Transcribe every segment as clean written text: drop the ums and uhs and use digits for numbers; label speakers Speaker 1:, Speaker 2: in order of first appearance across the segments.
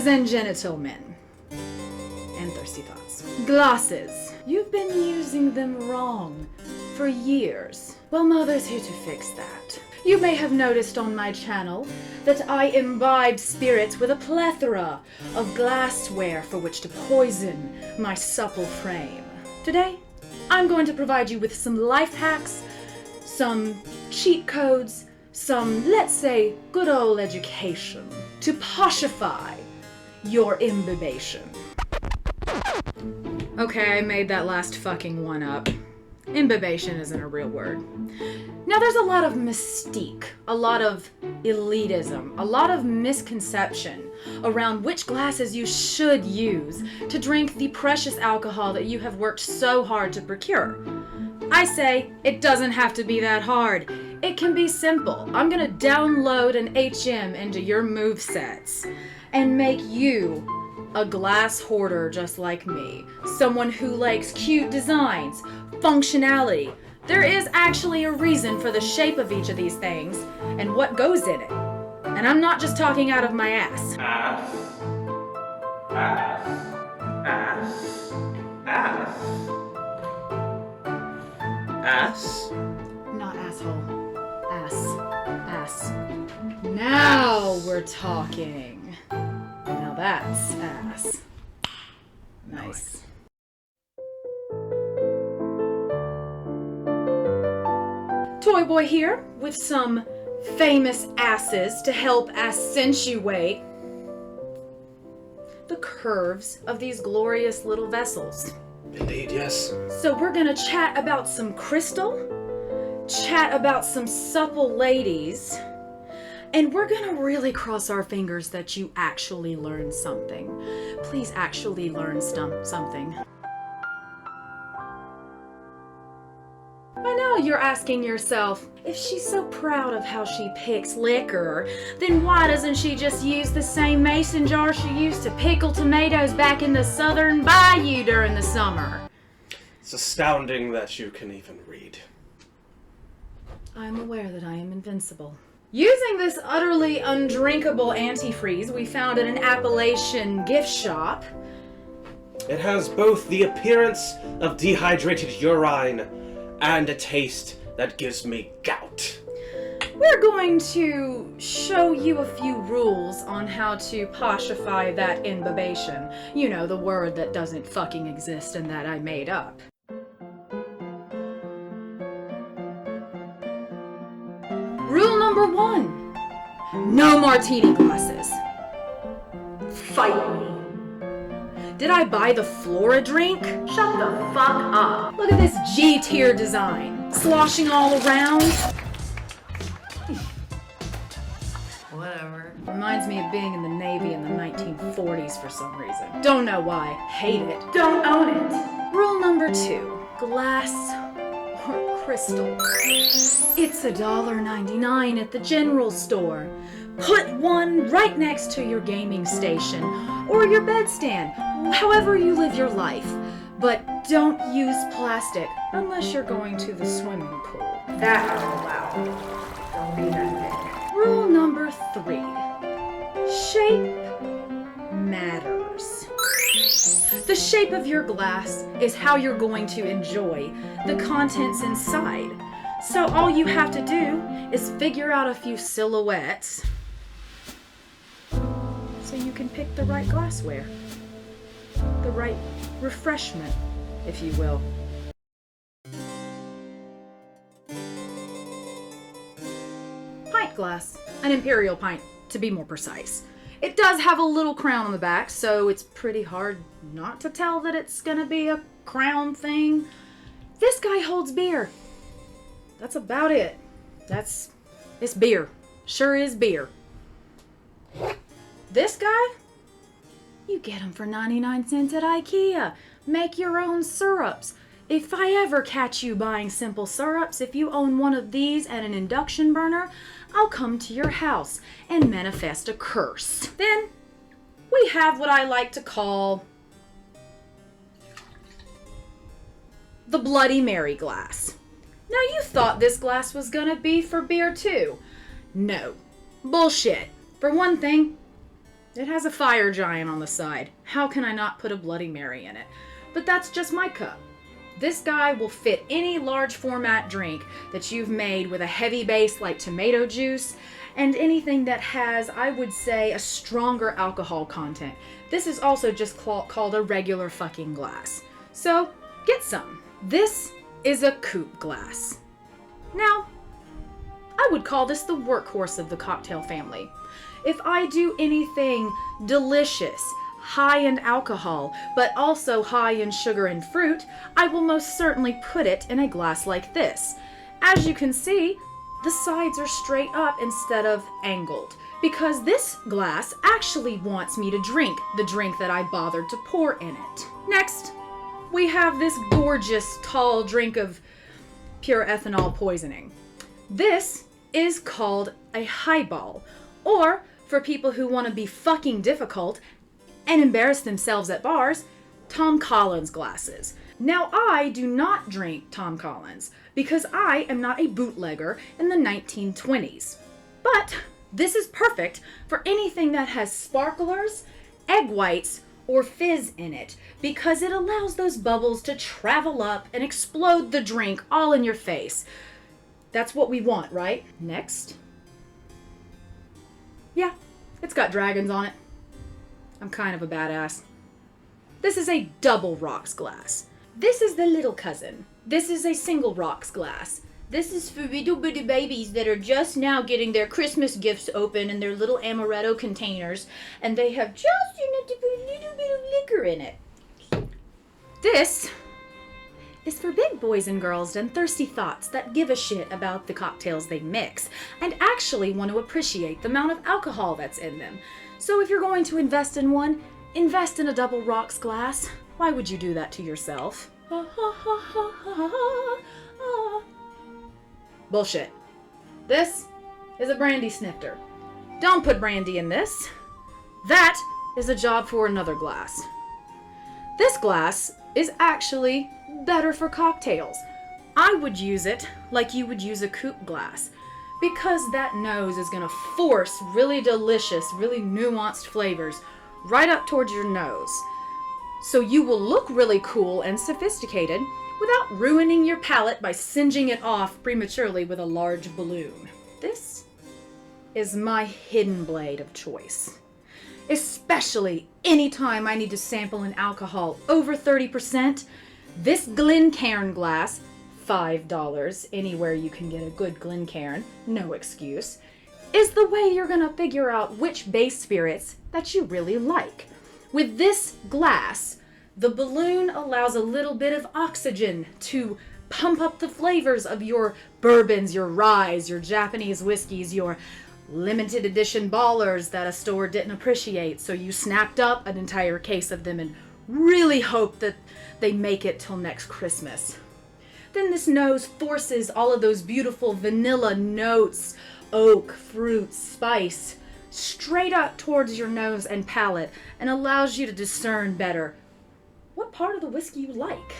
Speaker 1: and gentlemen, and thirsty thoughts. Glasses. You've been using them wrong for years. Well, Mother's here to fix that. You may have noticed on my channel that I imbibe spirits with a plethora of glassware for which to poison my supple frame. Today, I'm going to provide you with some life hacks, some cheat codes, some, let's say, good old education to poshify your imbibation. Okay, I made that last fucking one up. Imbibation isn't a real word. Now there's a lot of mystique, a lot of elitism, a lot of misconception around which glasses you should use to drink the precious alcohol that you have worked so hard to procure. I say it doesn't have to be that hard. It can be simple. I'm gonna download an HM into your movesets and make you a glass hoarder just like me. Someone who likes cute designs, functionality. There is actually a reason for the shape of each of these things and what goes in it. And I'm not just talking out of my ass.
Speaker 2: Ass. Ass. Ass. Ass. Ass.
Speaker 1: Not asshole. Ass. Now we're talking. Now that's ass. Nice. Toy Boy here with some famous asses to help accentuate the curves of these glorious little vessels.
Speaker 2: Indeed, yes.
Speaker 1: So we're gonna chat about some crystal, chat about some supple ladies, and we're gonna really cross our fingers that you actually learn something. Please actually learn something. I know you're asking yourself, if she's so proud of how she picks liquor, then why doesn't she just use the same mason jar she used to pickle tomatoes back in the southern bayou during the summer?
Speaker 2: It's astounding that you can even read.
Speaker 1: I'm aware that I am invincible. Using this utterly undrinkable antifreeze we found at an Appalachian gift shop.
Speaker 2: It has both the appearance of dehydrated urine and a taste that gives me gout.
Speaker 1: We're going to show you a few rules on how to poshify that imbibation. You know, the word that doesn't fucking exist and that I made up. Rule number 1. No martini glasses. Fight me. Did I buy the Flora drink? Shut the fuck up. Look at this G-tier design. Sloshing all around.
Speaker 3: Whatever.
Speaker 1: Reminds me of being in the Navy in the 1940s for some reason. Don't know why. Hate it. Don't own it. Rule number 2. Glass or crystal. It's $1.99 at the general store. Put one right next to your gaming station or your bedstand, however you live your life. But don't use plastic unless you're going to the swimming pool. That I'm allowed. Don't be that big. Rule number 3. Shape matters. The shape of your glass is how you're going to enjoy the contents inside. So all you have to do is figure out a few silhouettes so you can pick the right glassware. The right refreshment, if you will. Pint glass. An imperial pint, to be more precise. It does have a little crown on the back, so it's pretty hard not to tell that it's gonna be a crown thing. This guy holds beer. That's about it. It's beer. Sure is beer. This guy? You get them for 99 cents at IKEA. Make your own syrups. If I ever catch you buying simple syrups, if you own one of these and an induction burner, I'll come to your house and manifest a curse. Then, we have what I like to call the Bloody Mary glass. Now you thought this glass was gonna be for beer too. No. Bullshit. For one thing, It has a fire giant on the side. How can I not put a Bloody Mary in it? But that's just my cup. This guy will fit any large format drink that you've made with a heavy base like tomato juice and anything that has, I would say, a stronger alcohol content. This is also just called a regular fucking glass. So, get some. This is a coupe glass. Now, I would call this the workhorse of the cocktail family. If I do anything delicious, high in alcohol, but also high in sugar and fruit, I will most certainly put it in a glass like this. As you can see, the sides are straight up instead of angled, because this glass actually wants me to drink the drink that I bothered to pour in it. Next, we have this gorgeous tall drink of pure ethanol poisoning. This is called a highball, or for people who want to be fucking difficult and embarrass themselves at bars, Tom Collins glasses. Now, I do not drink Tom Collins because I am not a bootlegger in the 1920s. But this is perfect for anything that has sparklers, egg whites, or fizz in it because it allows those bubbles to travel up and explode the drink all in your face. That's what we want, right? Next. Yeah, it's got dragons on it. I'm kind of a badass. This is a double rocks glass. This is the little cousin. This is a single rocks glass. This is for little bitty babies that are just now getting their Christmas gifts open in their little amaretto containers, and they have just enough to put a little bit of liquor in it. This is for big boys and girls and thirsty thoughts that give a shit about the cocktails they mix and actually want to appreciate the amount of alcohol that's in them. So if you're going to invest in one, invest in a double rocks glass. Why would you do that to yourself? Bullshit. This is a brandy snifter. Don't put brandy in this. That is a job for another glass. This glass is actually better for cocktails. I would use it like you would use a coupe glass because that nose is gonna force really delicious, really nuanced flavors right up towards your nose. So you will look really cool and sophisticated without ruining your palate by singeing it off prematurely with a large balloon. This is my hidden blade of choice. Especially anytime I need to sample an alcohol over 30%, this Glencairn glass, $5 anywhere you can get a good Glencairn, no excuse, is the way you're gonna figure out which base spirits that you really like. With this glass, the balloon allows a little bit of oxygen to pump up the flavors of your bourbons, your ryes, your Japanese whiskeys, your limited edition ballers that a store didn't appreciate, so you snapped up an entire case of them and really hope that they make it till next Christmas. Then this nose forces all of those beautiful vanilla notes, oak, fruit, spice, straight up towards your nose and palate and allows you to discern better what part of the whiskey you like.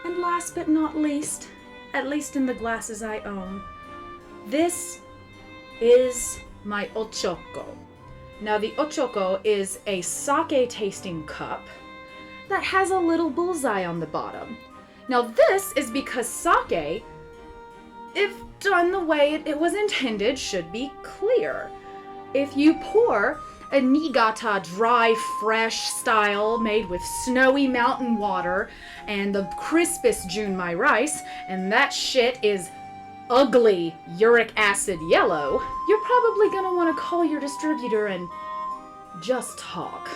Speaker 1: And last but not least, at least in the glasses I own, this is my ochoko. Now the ochoko is a sake tasting cup that has a little bullseye on the bottom. Now this is because sake, if done the way it was intended, should be clear. If you pour a Niigata dry, fresh style made with snowy mountain water and the crispest junmai rice, and that shit is ugly uric acid yellow, you're probably gonna want to call your distributor and just talk,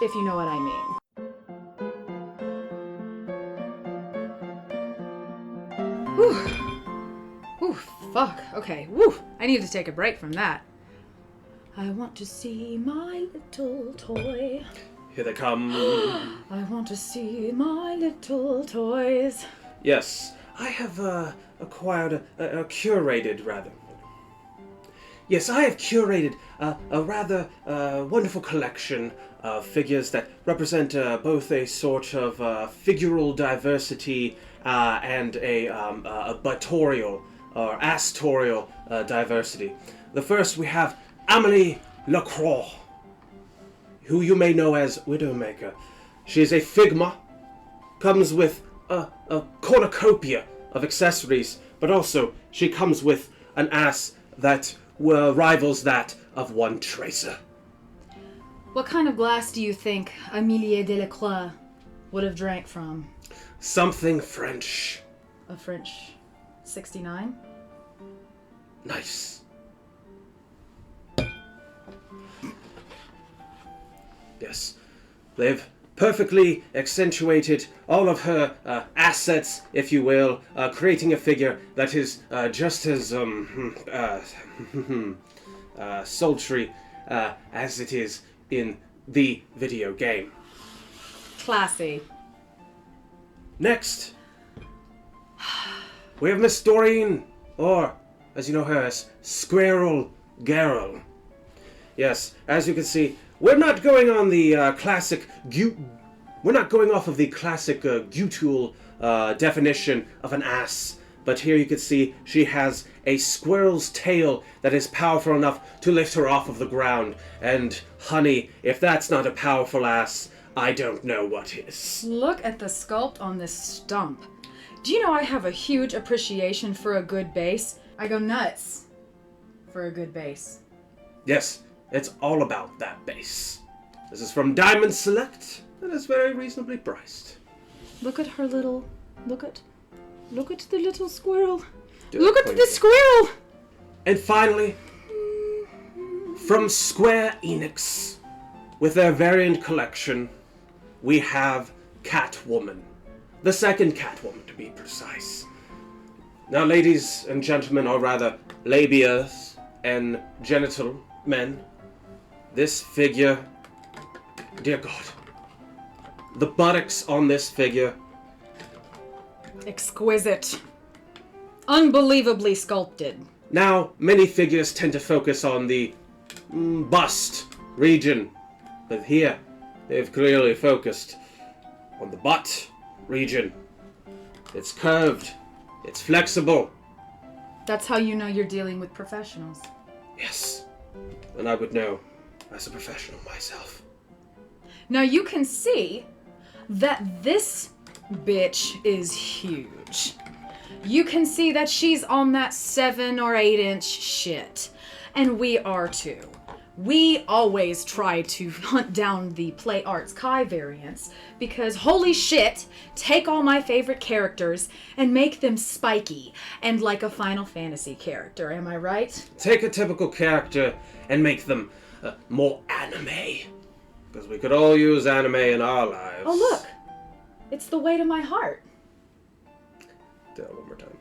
Speaker 1: if you know what I mean. Whew. Whew, fuck. Okay, whew. I need to take a break from that. I want to see my little toy.
Speaker 2: Here they come.
Speaker 1: I want to see my little toys.
Speaker 2: Yes, I have acquired a curated, rather. Yes, I have curated a rather wonderful collection of figures that represent both a sort of figural diversity and a batorial or astorial diversity. The first we have Amélie Lacroix. who you may know as Widowmaker. She is a Figma, comes with a cornucopia of accessories, but also she comes with an ass that rivals that of one Tracer.
Speaker 1: What kind of glass do you think Amélie Delacroix would have drank from?
Speaker 2: Something French.
Speaker 1: A French 69?
Speaker 2: Nice. Yes, they've perfectly accentuated all of her assets, if you will, creating a figure that is just as sultry as it is in the video game.
Speaker 1: Classy.
Speaker 2: Next, we have Miss Doreen, or as you know her as Squirrel Garrel. Yes, as you can see, we're not going on the classic we're not going off of the classic Gutul definition of an ass, but here you can see she has a squirrel's tail that is powerful enough to lift her off of the ground. And honey, if that's not a powerful ass, I don't know what is.
Speaker 1: Look at the sculpt on this stump. Do you know I have a huge appreciation for a good base? I go nuts for a good base.
Speaker 2: Yes, it's all about that base. This is from Diamond Select, and it's very reasonably priced.
Speaker 1: Look at her little... Look at the little squirrel.
Speaker 2: Do
Speaker 1: Look
Speaker 2: it
Speaker 1: at the squirrel!
Speaker 2: And finally, from Square Enix, with their variant collection, we have Catwoman. The second Catwoman, to be precise. Now, ladies and gentlemen, or rather, labias and genital men, this figure, dear God, the buttocks on this figure,
Speaker 1: exquisite. Unbelievably sculpted.
Speaker 2: now, many figures tend to focus on the bust region, but here, they've clearly focused on the butt region. It's curved, it's flexible.
Speaker 1: That's how you know you're dealing with professionals.
Speaker 2: Yes, and I would know as a professional myself.
Speaker 1: Now you can see that this bitch is huge. You can see that she's on that 7 or 8 inch shit. And we are too. We always try to hunt down the Play Arts Kai variants because holy shit, take all my favorite characters and make them spiky and like a Final Fantasy character, am I right?
Speaker 2: Take a typical character and make them more anime. Because we could all use anime in our lives.
Speaker 1: Oh look, it's the way to my heart.
Speaker 2: Do that one more time.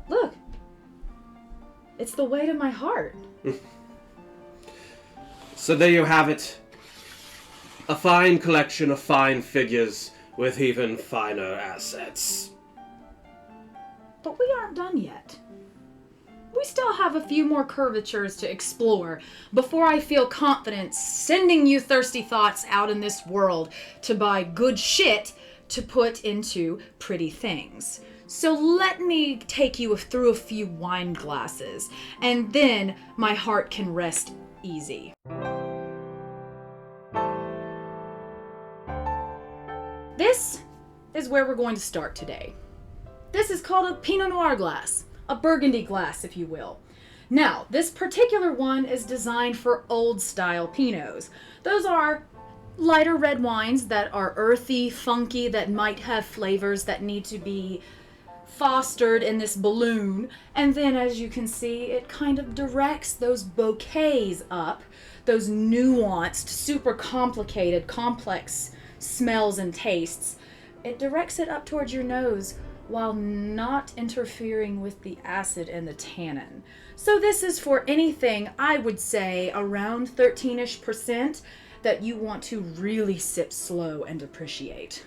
Speaker 1: Look, it's the way to my heart.
Speaker 2: So there you have it. A fine collection of fine figures with even finer assets.
Speaker 1: But we aren't done yet. We still have a few more curvatures to explore before I feel confident sending you thirsty thoughts out in this world to buy good shit to put into pretty things. So let me take you through a few wine glasses, and then my heart can rest easy. This is where we're going to start today. This is called a Pinot Noir glass, a Burgundy glass, if you will. Now, this particular one is designed for old style Pinots. Those are lighter red wines that are earthy, funky, that might have flavors that need to be fostered in this balloon. And then, as you can see, it kind of directs those bouquets up, those nuanced, super complicated, complex smells and tastes. It directs it up towards your nose while not interfering with the acid and the tannin. So this is for anything, I would say, around 13-ish% that you want to really sip slow and appreciate.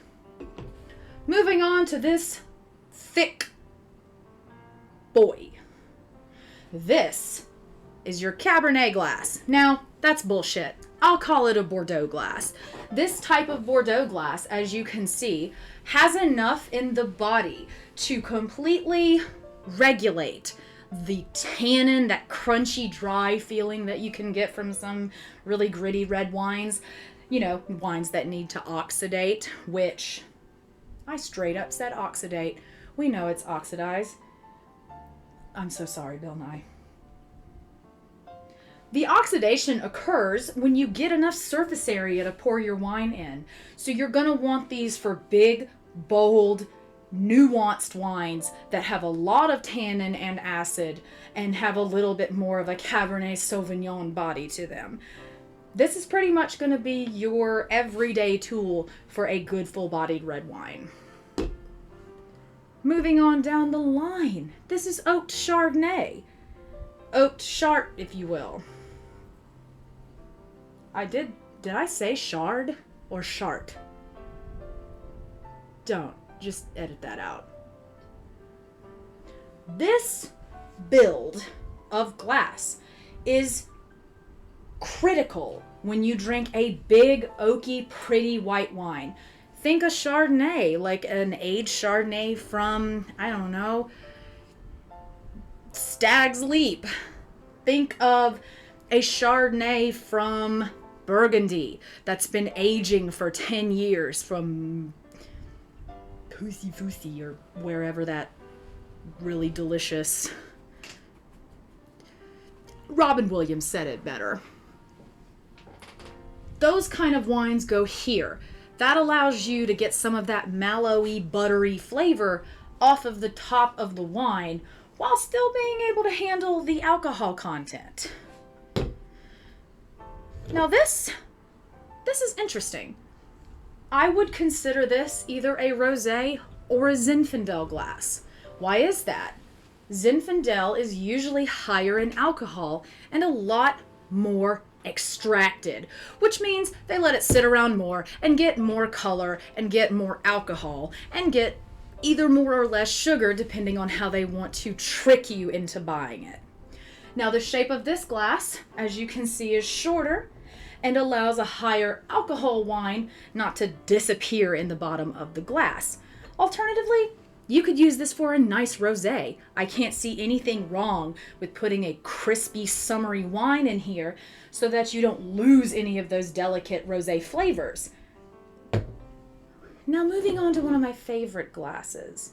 Speaker 1: Moving on to this thick boy. This is your Cabernet glass. Now, that's bullshit. I'll call it a Bordeaux glass. This type of Bordeaux glass, as you can see, has enough in the body to completely regulate the tannin, that crunchy, dry feeling that you can get from some really gritty red wines. You know, wines that need to oxidate, which I straight up said oxidate. We know it's oxidized. I'm so sorry, Bill Nye. The oxidation occurs when you get enough surface area to pour your wine in. So you're going to want these for big, bold, nuanced wines that have a lot of tannin and acid and have a little bit more of a Cabernet Sauvignon body to them. This is pretty much going to be your everyday tool for a good full-bodied red wine. Moving on down the line, this is oaked Chardonnay. Oaked Chart, if you will. Did I say shard or chart? Don't. Just edit that out. This build of glass is critical when you drink a big, oaky, pretty white wine. Think a Chardonnay, like an aged Chardonnay from, I don't know, Stag's Leap. Think of a Chardonnay from Burgundy that's been aging for 10 years from Pussy Fussy or wherever that really delicious... Robin Williams said it better. Those kind of wines go here. That allows you to get some of that mallowy, buttery flavor off of the top of the wine while still being able to handle the alcohol content. Now this is interesting. I would consider this either a rosé or a Zinfandel glass. Why is that? Zinfandel is usually higher in alcohol and a lot more extracted, which means they let it sit around more and get more color and get more alcohol and get either more or less sugar depending on how they want to trick you into buying it. Now the shape of this glass, as you can see, is shorter and allows a higher alcohol wine not to disappear in the bottom of the glass. Alternatively, you could use this for a nice rosé. I can't see anything wrong with putting a crispy, summery wine in here so that you don't lose any of those delicate rosé flavors. Now moving on to one of my favorite glasses.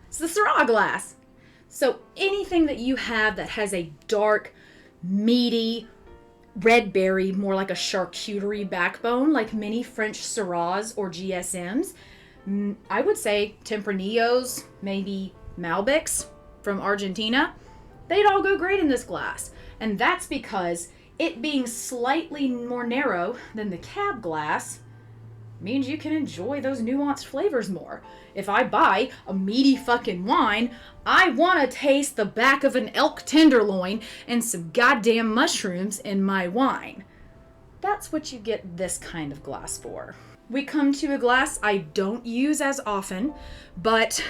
Speaker 1: It's the Syrah glass. So anything that you have that has a dark, meaty, red berry, more like a charcuterie backbone, like many French Syrahs or GSMs, I would say Tempranillos, maybe Malbecs from Argentina, they'd all go great in this glass. And that's because it being slightly more narrow than the cab glass means you can enjoy those nuanced flavors more. If I buy a meaty fucking wine, I want to taste the back of an elk tenderloin and some goddamn mushrooms in my wine. That's what you get this kind of glass for. We come to a glass I don't use as often, but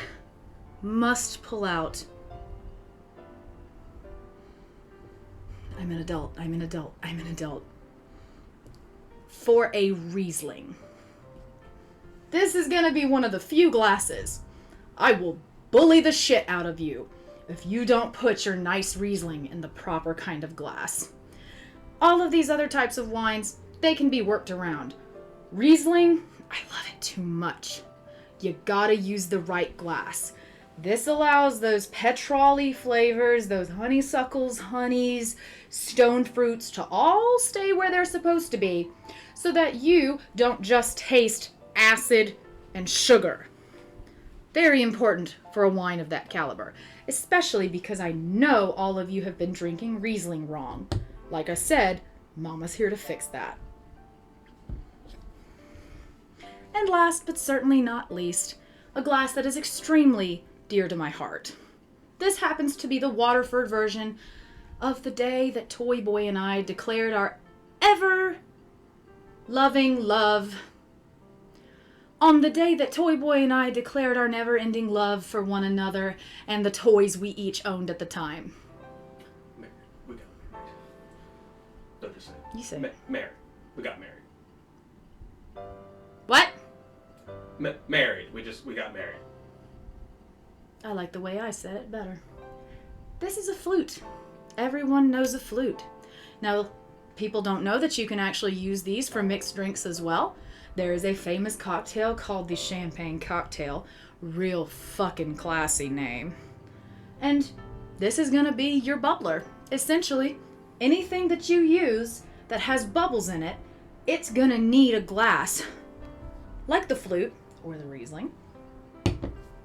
Speaker 1: must pull out. I'm an adult. For a Riesling. This is gonna be one of the few glasses I will bully the shit out of you if you don't put your nice Riesling in the proper kind of glass. All of these other types of wines, they can be worked around. Riesling, I love it too much. You gotta use the right glass. This allows those petrol-y flavors, those honeysuckles, honeys, stone fruits to all stay where they're supposed to be so that you don't just taste acid and sugar. Very important for a wine of that caliber, especially because I know all of you have been drinking Riesling wrong. Like I said, Mama's here to fix that. And last but certainly not least, a glass that is extremely dear to my heart. This happens to be the Waterford version of the day that Toy Boy and I declared our ever-loving love. On the day that Toy Boy and I declared our never-ending love for one another and the toys we each owned at the time.
Speaker 2: Married. We got married. Don't just say it.
Speaker 1: You say
Speaker 2: married. We got married.
Speaker 1: What?
Speaker 2: Married. We got married.
Speaker 1: I like the way I said it better. This is a flute. Everyone knows a flute. Now, people don't know that you can actually use these for mixed drinks as well. There is a famous cocktail called the champagne cocktail. Real fucking classy name. And this is gonna be your bubbler. Essentially, anything that you use that has bubbles in it, it's gonna need a glass, like the flute or the Riesling,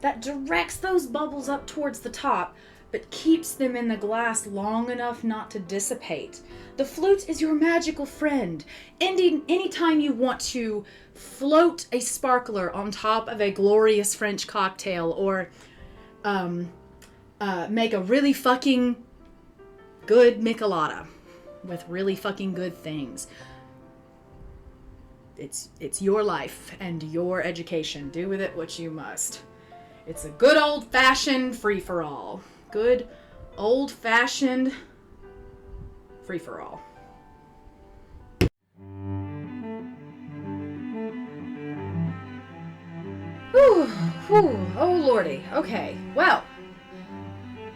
Speaker 1: that directs those bubbles up towards the top, but keeps them in the glass long enough not to dissipate. The flute is your magical friend. Anytime you want to float a sparkler on top of a glorious French cocktail, or make a really fucking good michelada with really fucking good things. It's your life and your education. Do with it what you must. It's a good old-fashioned free-for-all. Good old-fashioned free-for-all. Whew, oh lordy. Okay, well,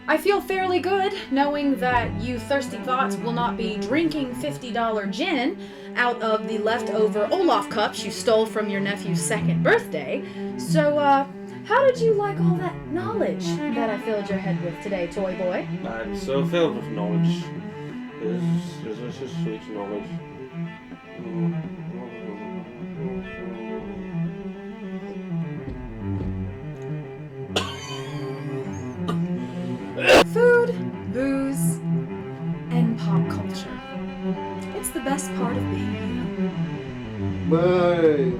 Speaker 1: I feel fairly good knowing that you thirsty thoughts will not be drinking $50 gin out of the leftover Olaf cups you stole from your nephew's second birthday. So, how did you like all that knowledge that I filled your head with today, toy boy?
Speaker 2: I'm so filled with knowledge. This is just sweet knowledge.
Speaker 1: Food, booze, and pop culture. It's the best part of being human.
Speaker 3: Bye.